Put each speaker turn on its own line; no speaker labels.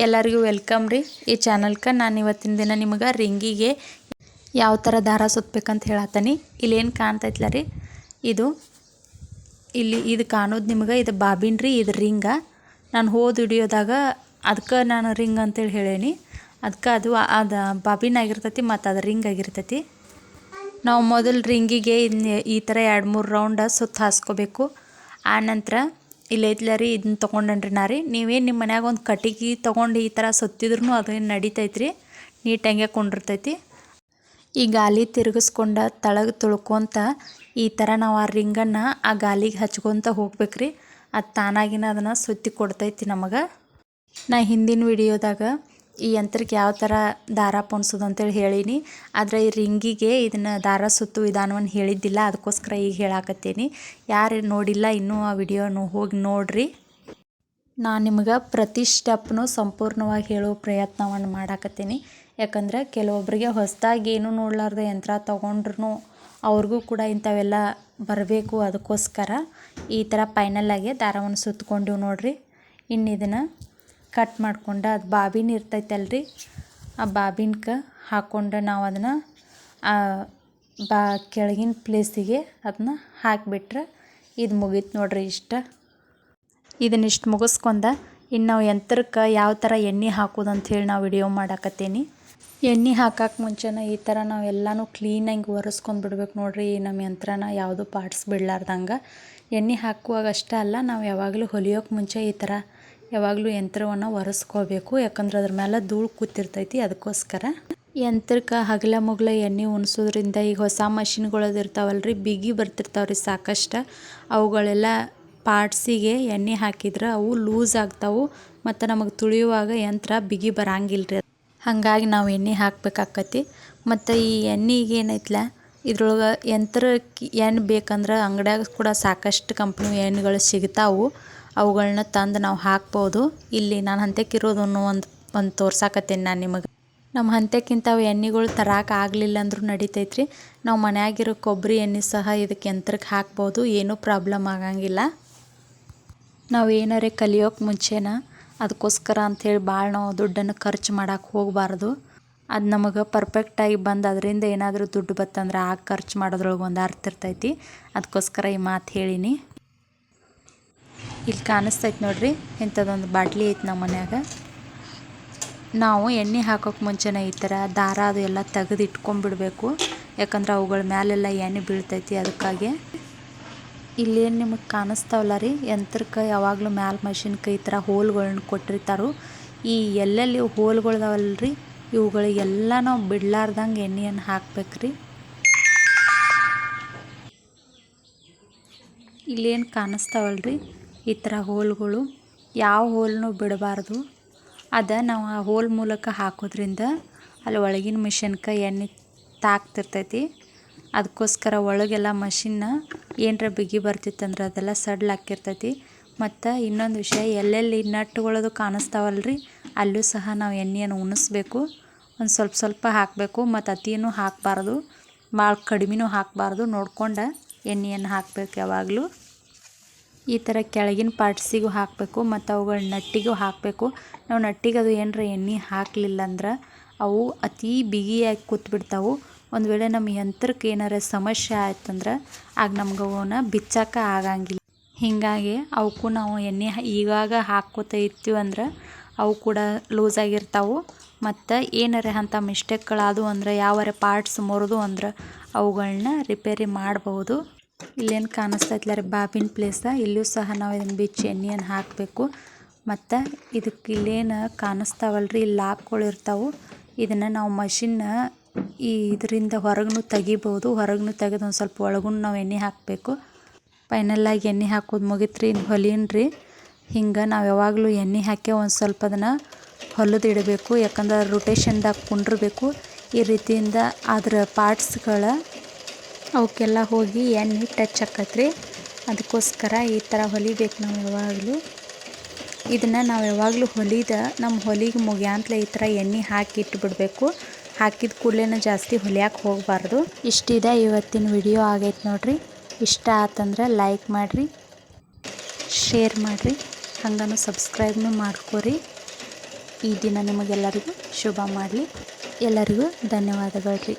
ಎಲ್ಲರಿಗೂ ವೆಲ್ಕಮ್ ರೀ ಈ ಚಾನಲ್ಗೆ. ನಾನು ಇವತ್ತಿನ ದಿನ ನಿಮಗೆ ರಿಂಗಿಗೆ ಯಾವ ಥರ ದಾರ ಸುತ್ತಬೇಕಂತ ಹೇಳತ್ತೀನಿ. ಇಲ್ಲಿ ಏನು ಕಾಣ್ತೈತ್ಲ ರೀ, ಇದು ಕಾಣೋದು ನಿಮಗೆ ಇದು ಬಾಬಿನ್ ರೀ, ಇದು ರಿಂಗ. ನಾನು ಹೋದ ವಿಡಿಯೋದಾಗ ಅದಕ್ಕೆ ನಾನು ರಿಂಗ್ ಅಂತೇಳಿ ಹೇಳೀನಿ. ಅದಕ್ಕೆ ಅದು ಬಾಬಿನ್ ಆಗಿರ್ತೈತಿ ಮತ್ತು ಅದು ರಿಂಗ್ ಆಗಿರ್ತೈತಿ. ನಾವು ಮೊದಲು ರಿಂಗಿಗೆ ಈ ಥರ 2-3 ರೌಂಡ ಸುತ್ತ ಹಾಸ್ಕೋಬೇಕು. ಆನಂತರ ಇಲ್ಲಿ ಐತ್ಲ ರೀ, ಇದನ್ನ ತೊಗೊಂಡನ್ರಿ ನಾ ರೀ. ನೀವೇನು ನಿಮ್ಮ ಮನ್ಯಾಗ ಒಂದು ಕಟ್ಟಿಗೆ ತೊಗೊಂಡು ಈ ಥರ ಸುತ್ತಿದ್ರೂ ಅದೇನು ನಡಿತೈತ್ರಿ, ನೀಟಾಗೆ ಕೊಂಡಿರ್ತೈತಿ. ಈ ಗಾಲಿ ತಿರುಗಿಸ್ಕೊಂಡ ತಳಗೆ ತುಳ್ಕೊತ ಈ ಥರ ನಾವು ಆ ರಿಂಗನ್ನು ಆ ಗಾಲಿಗೆ ಹಚ್ಕೊತ ಹೋಗ್ಬೇಕ್ರಿ. ಅದು ತಾನಾಗಿನ ಅದನ್ನು ಸುತ್ತಿ ಕೊಡ್ತೈತಿ ನಮಗೆ. ನಾ ಹಿಂದಿನ ವಿಡಿಯೋದಾಗ ಈ ಯಂತ್ರಕ್ಕೆ ಯಾವ ಥರ ದಾರ ಪೊಣ್ಸೋದು ಅಂತೇಳಿ ಹೇಳೀನಿ. ಆದರೆ ಈ ರಿಂಗಿಗೆ ಇದನ್ನು ದಾರ ಸುತ್ತು ವಿಧಾನವನ್ನು ಹೇಳಿದ್ದಿಲ್ಲ, ಅದಕ್ಕೋಸ್ಕರ ಈಗ ಹೇಳಾಕತ್ತೀನಿ. ಯಾರು ನೋಡಿಲ್ಲ ಇನ್ನೂ ಆ ವಿಡಿಯೋನು ಹೋಗಿ ನೋಡ್ರಿ. ನಾನು ನಿಮ್ಗೆ ಪ್ರತಿ ಸ್ಟೆಪ್ನು ಸಂಪೂರ್ಣವಾಗಿ ಹೇಳೋ ಪ್ರಯತ್ನವನ್ನು ಮಾಡಾಕತ್ತೀನಿ. ಯಾಕಂದ್ರೆ ಕೆಲವೊಬ್ಬರಿಗೆ ಹೊಸದಾಗಿ ಏನೂ ನೋಡಲಾರ್ದ ಯಂತ್ರ ತೊಗೊಂಡ್ರು ಅವ್ರಿಗೂ ಕೂಡ ಇಂಥವೆಲ್ಲ ಬರಬೇಕು. ಅದಕ್ಕೋಸ್ಕರ ಈ ಥರ ಫೈನಲ್ಲಾಗಿ ದಾರವನ್ನು ಸುತ್ತಕೊಂಡಿವ್ ನೋಡ್ರಿ. ಇನ್ನು ಇದನ್ನು ಕಟ್ ಮಾಡ್ಕೊಂಡು ಅದು ಬಾಬಿನ್ ಇರ್ತೈತಲ್ರಿ, ಆ ಬಾಬಿನ್ಗೆ ಹಾಕ್ಕೊಂಡು ನಾವು ಅದನ್ನು ಕೆಳಗಿನ ಪ್ಲೇಸಿಗೆ ಅದನ್ನ ಹಾಕಿಬಿಟ್ರೆ ಇದು ಮುಗೀತು ನೋಡ್ರಿ. ಇದನ್ನಿಷ್ಟು ಮುಗಿಸ್ಕೊಂಡ ಇನ್ನು ನಾವು ಯಂತ್ರಕ್ಕೆ ಯಾವ ಥರ ಎಣ್ಣೆ ಹಾಕೋದು ಅಂಥೇಳಿ ನಾವು ವಿಡಿಯೋ ಮಾಡಾಕತ್ತೀನಿ. ಎಣ್ಣೆ ಹಾಕಕ್ಕೆ ಮುಂಚೆನ ಈ ಥರ ನಾವು ಎಲ್ಲನೂ ಕ್ಲೀನಾಗಿ ಒರೆಸ್ಕೊಂಡು ಬಿಡ್ಬೇಕು ನೋಡ್ರಿ. ನಮ್ಮ ಯಂತ್ರನ ಯಾವುದು ಪಾರ್ಟ್ಸ್ ಬಿಡಲಾರ್ದಂಗೆ. ಎಣ್ಣೆ ಹಾಕುವಾಗ ಅಷ್ಟೇ ಅಲ್ಲ, ನಾವು ಯಾವಾಗಲೂ ಹೊಲಿಯೋಕೆ ಮುಂಚೆ ಈ ಥರ ಯಾವಾಗಲೂ ಯಂತ್ರವನ್ನು ಒರೆಸ್ಕೋಬೇಕು. ಯಾಕಂದ್ರೆ ಅದ್ರ ಮೇಲೆ ಧೂಳು ಕೂತಿರ್ತೈತಿ. ಅದಕ್ಕೋಸ್ಕರ ಯಂತ್ರಕ್ಕೆ ಹಗಲ ಮುಗಲ ಎಣ್ಣೆ ಉಣಿಸೋದ್ರಿಂದ ಈಗ ಹೊಸ ಮಷಿನ್ಗಳದ್ದು ಇರ್ತಾವಲ್ರಿ, ಬಿಗಿ ಬರ್ತಿರ್ತಾವ್ರಿ ಸಾಕಷ್ಟು. ಅವುಗಳೆಲ್ಲ ಪಾರ್ಟ್ಸಿಗೆ ಎಣ್ಣೆ ಹಾಕಿದ್ರೆ ಅವು ಲೂಸ್ ಆಗ್ತಾವೆ ಮತ್ತು ನಮಗೆ ತುಳಿಯುವಾಗ ಯಂತ್ರ ಬಿಗಿ ಬರಂಗಿಲ್ಲ ರೀ. ಹಾಗಾಗಿ ನಾವು ಎಣ್ಣೆ ಹಾಕಬೇಕಾಕತಿ. ಮತ್ತು ಈ ಎಣ್ಣೆಗೆ ಏನೈತ್ಲ, ಇದ್ರೊಳಗೆ ಯಂತ್ರಕ್ಕೆ ಎಣ್ಣೆ ಬೇಕಂದ್ರೆ ಅಂಗಡಿಯಾಗ ಕೂಡ ಸಾಕಷ್ಟು ಕಂಪ್ನಿ ಎಣ್ಣೆಗಳು ಸಿಗ್ತಾವೆ. ಅವುಗಳನ್ನ ತಂದು ನಾವು ಹಾಕ್ಬೋದು. ಇಲ್ಲಿ ನಾನು ಹಂತಕ್ಕಿರೋದನ್ನು ಒಂದು ತೋರ್ಸಾಕತ್ತೇನೆ ನಾನು ನಿಮಗೆ. ನಮ್ಮ ಹಂತಕ್ಕಿಂತ ಎಣ್ಣೆಗಳು ತರಕ್ಕೆ ಆಗಲಿಲ್ಲ ಅಂದ್ರೂ ನಡಿತೈತ್ರಿ. ನಾವು ಮನ್ಯಾಗಿರೋ ಕೊಬ್ಬರಿ ಎಣ್ಣೆ ಸಹ ಇದಕ್ಕೆ ಯಂತ್ರಕ್ಕೆ ಹಾಕ್ಬೋದು, ಏನೂ ಪ್ರಾಬ್ಲಮ್ ಆಗಂಗಿಲ್ಲ. ನಾವು ಏನಾರೇ ಕಲಿಯೋಕೆ ಮುಂಚೆನ ಅದಕ್ಕೋಸ್ಕರ ಅಂಥೇಳಿ ಭಾಳ ನಾವು ದುಡ್ಡನ್ನು ಖರ್ಚು ಮಾಡೋಕೆ ಹೋಗಬಾರ್ದು. ಅದು ನಮಗೆ ಪರ್ಫೆಕ್ಟಾಗಿ ಬಂದು ಅದರಿಂದ ಏನಾದರೂ ದುಡ್ಡು ಬತ್ತಂದ್ರೆ ಆಗ ಖರ್ಚು ಮಾಡೋದ್ರೊಳಗೆ ಒಂದು ಅರ್ಥ ಇರ್ತೈತಿ. ಅದಕ್ಕೋಸ್ಕರ ಈ ಮಾತು ಹೇಳೀನಿ. ಇಲ್ಲಿ ಕಾಣಿಸ್ತೈತೆ ನೋಡ್ರಿ, ಇಂಥದ್ದೊಂದು ಬಾಟ್ಲಿ ಐತೆ ನಮ್ಮ ಮನ್ಯಾಗ. ನಾವು ಎಣ್ಣೆ ಹಾಕೋಕೆ ಮುಂಚೆನೇ ಈ ಥರ ದಾರ ಅದು ಎಲ್ಲ ತೆಗೆದು ಇಟ್ಕೊಂಡ್ಬಿಡ್ಬೇಕು. ಯಾಕಂದ್ರೆ ಅವುಗಳ ಮ್ಯಾಲೆಲ್ಲ ಎಣ್ಣೆ ಬೀಳ್ತೈತಿ. ಅದಕ್ಕಾಗಿ ಇಲ್ಲೇನು ನಿಮಗೆ ಕಾಣಿಸ್ತಾವಲ್ಲ ರೀ, ಯಂತ್ರಕ್ಕೆ ಯಾವಾಗಲೂ ಮ್ಯಾಲೆ ಮಷಿನ್ಗೆ ಈ ಥರ ಹೋಲ್ಗಳನ್ನ ಕೊಟ್ಟಿರ್ತಾರೋ. ಈ ಎಲ್ಲೆಲ್ಲಿ ಹೋಲ್ಗಳದಾವಲ್ರಿ, ಇವುಗಳಿಗೆಲ್ಲ ನಾವು ಬಿಡ್ಲಾರ್ದಂಗೆ ಎಣ್ಣೆಯನ್ನು ಹಾಕ್ಬೇಕ್ರಿ. ಇಲ್ಲೇನು ಕಾಣಿಸ್ತಾವಲ್ರಿ ಈ ಥರ ಹೋಲ್ಗಳು, ಯಾವ ಹೋಲ್ನೂ ಬಿಡಬಾರ್ದು. ನಾವು ಆ ಹೋಲ್ ಮೂಲಕ ಹಾಕೋದ್ರಿಂದ ಅಲ್ಲಿ ಒಳಗಿನ ಮಿಷನ್ಗೆ ಎಣ್ಣೆ ತಾಕ್ತಿರ್ತೈತಿ. ಅದಕ್ಕೋಸ್ಕರ ಒಳಗೆಲ್ಲ ಮಷಿನ್ನ ಏನರ ಬಿಗಿ ಬರ್ತಿತ್ತಂದ್ರೆ ಅದೆಲ್ಲ ಸಡ್ಲಾಕಿರ್ತೈತಿ. ಮತ್ತು ಇನ್ನೊಂದು ವಿಷಯ, ಎಲ್ಲೆಲ್ಲಿ ನಟ್ಟುಗಳದು ಕಾಣಿಸ್ತಾವಲ್ರಿ ಅಲ್ಲೂ ಸಹ ನಾವು ಎಣ್ಣೆಯನ್ನು ಉಣಿಸ್ಬೇಕು. ಒಂದು ಸ್ವಲ್ಪ ಹಾಕಬೇಕು ಮತ್ತು ಅತಿನೂ ಹಾಕಬಾರ್ದು, ಭಾಳ ಕಡಿಮೆನೂ ಹಾಕಬಾರ್ದು. ನೋಡ್ಕೊಂಡು ಎಣ್ಣೆಯನ್ನು ಹಾಕಬೇಕು ಯಾವಾಗಲೂ. ಈ ಥರ ಕೆಳಗಿನ ಪಾರ್ಟ್ಸಿಗೂ ಹಾಕಬೇಕು ಮತ್ತು ಅವುಗಳ ನಟ್ಟಿಗೂ ಹಾಕಬೇಕು. ನಾವು ನಟ್ಟಿಗೆ ಅದು ಏನರ ಎಣ್ಣೆ ಹಾಕಲಿಲ್ಲ ಅಂದ್ರೆ ಅವು ಅತಿ ಬಿಗಿಯಾಗಿ ಕೂತ್ಬಿಡ್ತಾವೆ. ಒಂದು ವೇಳೆ ನಮ್ಮ ಯಂತ್ರಕ್ಕೆ ಏನಾರ ಸಮಸ್ಯೆ ಆಯ್ತಂದ್ರೆ ಆಗ ನಮ್ಗೆ ಅವನ್ನ ಬಿಚ್ಚಕ್ಕೆ ಆಗಂಗಿಲ್ಲ. ಹೀಗಾಗಿ ಅವಕ್ಕೂ ನಾವು ಎಣ್ಣೆ ಈಗಾಗ ಹಾಕ್ಕೋತ ಇರ್ತೀವಿ ಅಂದ್ರೆ ಅವು ಕೂಡ ಲೂಸಾಗಿರ್ತಾವೆ. ಮತ್ತು ಏನಾರ ಅಂಥ ಮಿಸ್ಟೇಕ್ಗಳಾದವು ಅಂದ್ರೆ ಯಾವಾರ ಪಾರ್ಟ್ಸ್ ಮುರಿದು ಅಂದ್ರೆ ಅವುಗಳನ್ನ ರಿಪೇರಿ ಮಾಡ್ಬೋದು. ಇಲ್ಲೇನು ಕಾಣಿಸ್ತೈತ್ಲ ರೀ ಬಾಬಿನ್ ಪ್ಲೇಸ, ಇಲ್ಲೂ ಸಹ ನಾವು ಇದನ್ನು ಬಿಚ್ಚಿ ಎಣ್ಣೆಯನ್ನು ಹಾಕಬೇಕು. ಮತ್ತು ಇದಕ್ಕೆ ಇಲ್ಲೇನು ಕಾಣಿಸ್ತಾವಲ್ರಿ, ಇಲ್ಲಿ ಲಾಕ್ಗಳು ಇರ್ತಾವೆ. ಇದನ್ನು ನಾವು ಮಷಿನ್ನ ಇದರಿಂದ ಹೊರಗೂ ತೆಗಿಬೋದು. ಹೊರಗೂ ತೆಗೆದು ಒಂದು ಸ್ವಲ್ಪ ಒಳಗೂ ನಾವು ಎಣ್ಣೆ ಹಾಕಬೇಕು. ಫೈನಲ್ಲಾಗಿ ಎಣ್ಣೆ ಹಾಕೋದು ಮುಗಿತ್ರಿ. ಇನ್ನು ಹೊಲಿಯನ್ರಿ. ಹಿಂಗೆ ನಾವು ಯಾವಾಗಲೂ ಎಣ್ಣೆ ಹಾಕಿ ಒಂದು ಸ್ವಲ್ಪ ಅದನ್ನು ಹೊಲಿದು ಇಡಬೇಕು. ಯಾಕಂದ್ರೆ ರೊಟೇಷನ್ದಾಗ ಕುಂಡಿರ್ಬೇಕು. ಈ ರೀತಿಯಿಂದ ಅದರ ಪಾರ್ಟ್ಸ್ಗಳ ಅವಕ್ಕೆಲ್ಲ ಹೋಗಿ ಎಣ್ಣೆ ಟಚ್ ಆಕತ್ರಿ. ಅದಕ್ಕೋಸ್ಕರ ಈ ಥರ ಹೊಲಿಬೇಕು ನಾವು ಯಾವಾಗಲೂ. ಇದನ್ನು ನಾವು ಯಾವಾಗಲೂ ನಮ್ಮ ಹೊಲಿಗೆ ಮುಗಿಯಾಂತಲೇ ಈ ಥರ ಎಣ್ಣೆ ಹಾಕಿ ಇಟ್ಬಿಡ್ಬೇಕು. ಹಾಕಿದ ಕೂಡಲೇ ಜಾಸ್ತಿ ಹೊಲಿಯೋಕೆ ಹೋಗಬಾರ್ದು. ಇಷ್ಟಿದೆ ಇವತ್ತಿನ ವಿಡಿಯೋ ಆಗೈತೆ ನೋಡ್ರಿ. ಇಷ್ಟ ಆತಂದ್ರೆ ಲೈಕ್ ಮಾಡಿರಿ, ಶೇರ್ ಮಾಡಿರಿ, ಹಂಗನು ಸಬ್ಸ್ಕ್ರೈಬ್ನು ಮಾಡ್ಕೊರಿ. ಈ ದಿನ ನಿಮಗೆಲ್ಲರಿಗೂ ಶುಭ ಮಾಡಲಿ. ಎಲ್ಲರಿಗೂ ಧನ್ಯವಾದಗಳು ರೀ.